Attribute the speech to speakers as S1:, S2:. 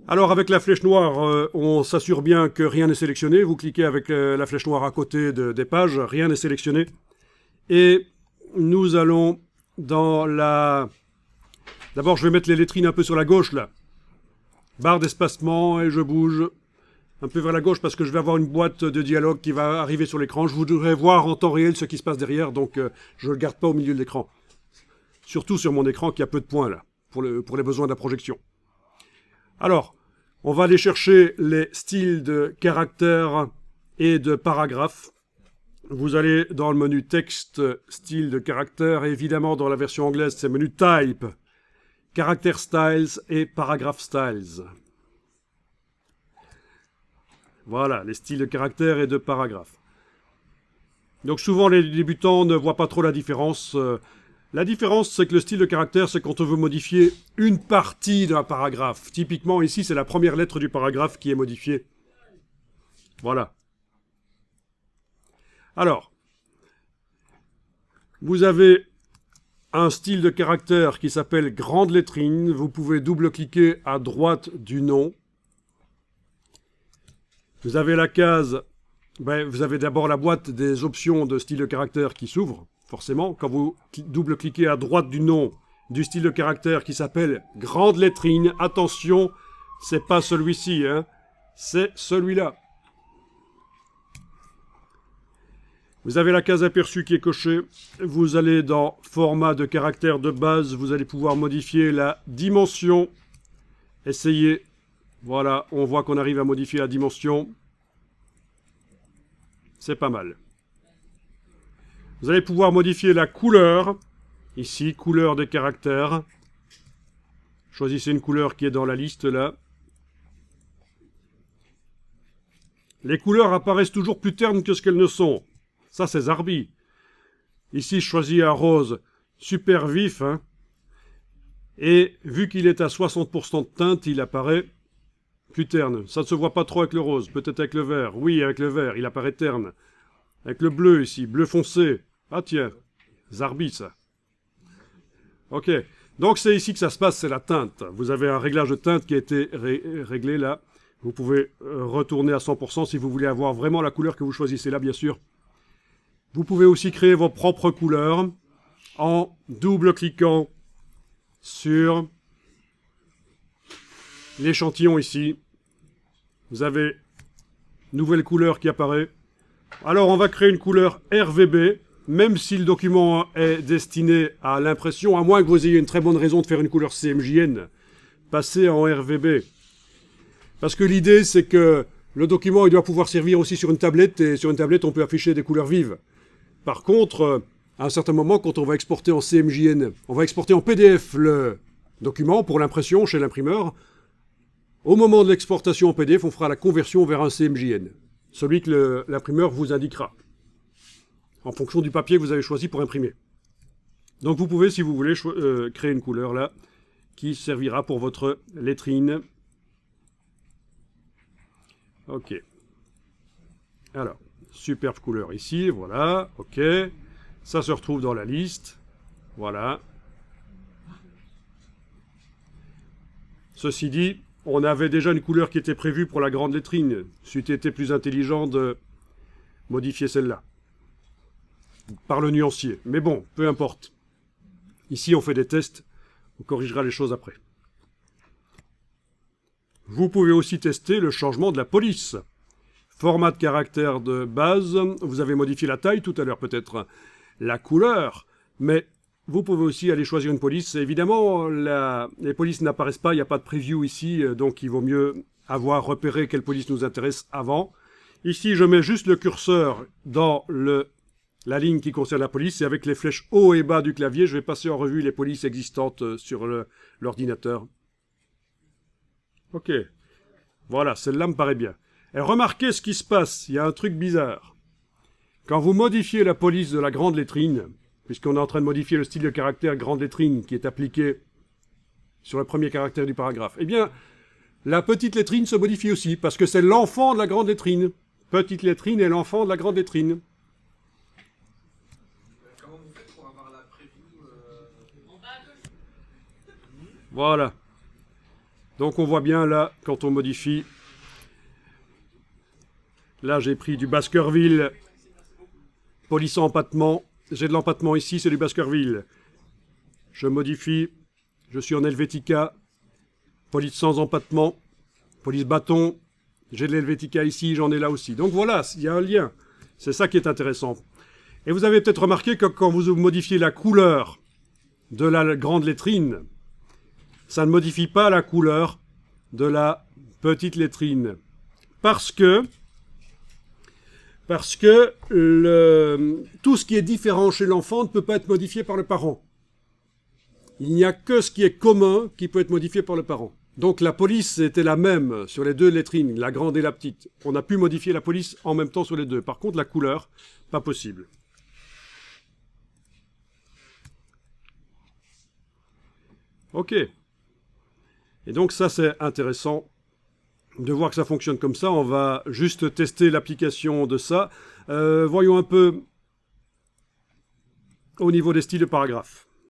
S1: Alors avec la flèche noire, on s'assure bien que rien n'est sélectionné. Vous cliquez avec la flèche noire à côté des pages, rien n'est sélectionné. Et nous allons dans la... D'abord, je vais mettre les lettrines un peu sur la gauche, là. Barre d'espacement, et je bouge un peu vers la gauche parce que je vais avoir une boîte de dialogue qui va arriver sur l'écran. Je voudrais voir en temps réel ce qui se passe derrière, donc je ne le garde pas au milieu de l'écran. Surtout sur mon écran qui a peu de points, là, pour les besoins de la projection. Alors, on va aller chercher les styles de caractères et de paragraphes. Vous allez dans le menu texte, style de caractère, et évidemment dans la version anglaise, c'est menu type, character styles et paragraph styles. Voilà, les styles de caractère et de paragraphe. Donc souvent les débutants ne voient pas trop la différence. La différence, c'est que le style de caractère, c'est quand on veut modifier une partie d'un paragraphe. Typiquement, ici, c'est la première lettre du paragraphe qui est modifiée. Voilà. Alors, vous avez un style de caractère qui s'appelle grande lettrine. Vous pouvez double-cliquer à droite du nom. Vous avez la case, vous avez d'abord la boîte des options de style de caractère qui s'ouvre, forcément. Quand vous double-cliquez à droite du nom du style de caractère qui s'appelle grande lettrine, attention, c'est pas celui-ci, hein, c'est celui-là. Vous avez la case aperçue qui est cochée. Vous allez dans format de caractère de base. Vous allez pouvoir modifier la dimension. Essayez. Voilà, on voit qu'on arrive à modifier la dimension. C'est pas mal. Vous allez pouvoir modifier la couleur. Ici, couleur des caractères. Choisissez une couleur qui est dans la liste là. Les couleurs apparaissent toujours plus ternes que ce qu'elles ne sont. Ça, c'est Zarbi. Ici, je choisis un rose super vif. Hein. Et vu qu'il est à 60% de teinte, il apparaît plus terne. Ça ne se voit pas trop avec le rose. Peut-être avec le vert. Oui, avec le vert, il apparaît terne. Avec le bleu ici, bleu foncé. Ah tiens, Zarbi, ça. Ok. Donc, c'est ici que ça se passe, c'est la teinte. Vous avez un réglage de teinte qui a été réglé là. Vous pouvez retourner à 100% si vous voulez avoir vraiment la couleur que vous choisissez là, bien sûr. Vous pouvez aussi créer vos propres couleurs en double-cliquant sur l'échantillon ici. Vous avez une nouvelle couleur qui apparaît. Alors on va créer une couleur RVB, même si le document est destiné à l'impression, à moins que vous ayez une très bonne raison de faire une couleur CMJN, passez en RVB. Parce que l'idée c'est que le document il doit pouvoir servir aussi sur une tablette, et sur une tablette on peut afficher des couleurs vives. Par contre, à un certain moment, quand on va exporter en CMJN, on va exporter en PDF le document pour l'impression chez l'imprimeur. Au moment de l'exportation en PDF, on fera la conversion vers un CMJN, celui que l'imprimeur vous indiquera, en fonction du papier que vous avez choisi pour imprimer. Donc vous pouvez, si vous voulez, créer une couleur là, qui servira pour votre lettrine. Ok. Alors, superbe couleur ici, voilà, ok. Ça se retrouve dans la liste, voilà. Ceci dit, on avait déjà une couleur qui était prévue pour la grande lettrine. C'eût été plus intelligent de modifier celle-là, par le nuancier. Mais bon, peu importe. Ici, on fait des tests, on corrigera les choses après. Vous pouvez aussi tester le changement de la police. Format de caractère de base, vous avez modifié la taille tout à l'heure peut-être, la couleur, mais vous pouvez aussi aller choisir une police. Évidemment, les polices n'apparaissent pas, il n'y a pas de preview ici, donc il vaut mieux avoir repéré quelle police nous intéresse avant. Ici, je mets juste le curseur dans la ligne qui concerne la police, et avec les flèches haut et bas du clavier, je vais passer en revue les polices existantes sur l'ordinateur. Ok, voilà, celle-là me paraît bien. Et remarquez ce qui se passe, il y a un truc bizarre. Quand vous modifiez la police de la grande lettrine, puisqu'on est en train de modifier le style de caractère grande lettrine qui est appliqué sur le premier caractère du paragraphe, eh bien, la petite lettrine se modifie aussi, parce que c'est l'enfant de la grande lettrine. Petite lettrine est l'enfant de la grande lettrine.
S2: Comment vous faites pour avoir la preview
S1: Voilà. Donc on voit bien là, quand on modifie, là j'ai pris du Baskerville, police empattement, j'ai de l'empattement ici, c'est du Baskerville. Je modifie, je suis en Helvetica, police sans empattement, police bâton, j'ai de l'Helvetica ici, j'en ai là aussi. Donc voilà, il y a un lien. C'est ça qui est intéressant. Et vous avez peut-être remarqué que quand vous modifiez la couleur de la grande lettrine, ça ne modifie pas la couleur de la petite lettrine. Parce que tout ce qui est différent chez l'enfant ne peut pas être modifié par le parent. Il n'y a que ce qui est commun qui peut être modifié par le parent. Donc la police était la même sur les deux lettrines, la grande et la petite. On a pu modifier la police en même temps sur les deux. Par contre, la couleur, pas possible. Ok. Et donc ça, c'est intéressant de voir que ça fonctionne comme ça. On va juste tester l'application de ça. Voyons un peu au niveau des styles de paragraphes.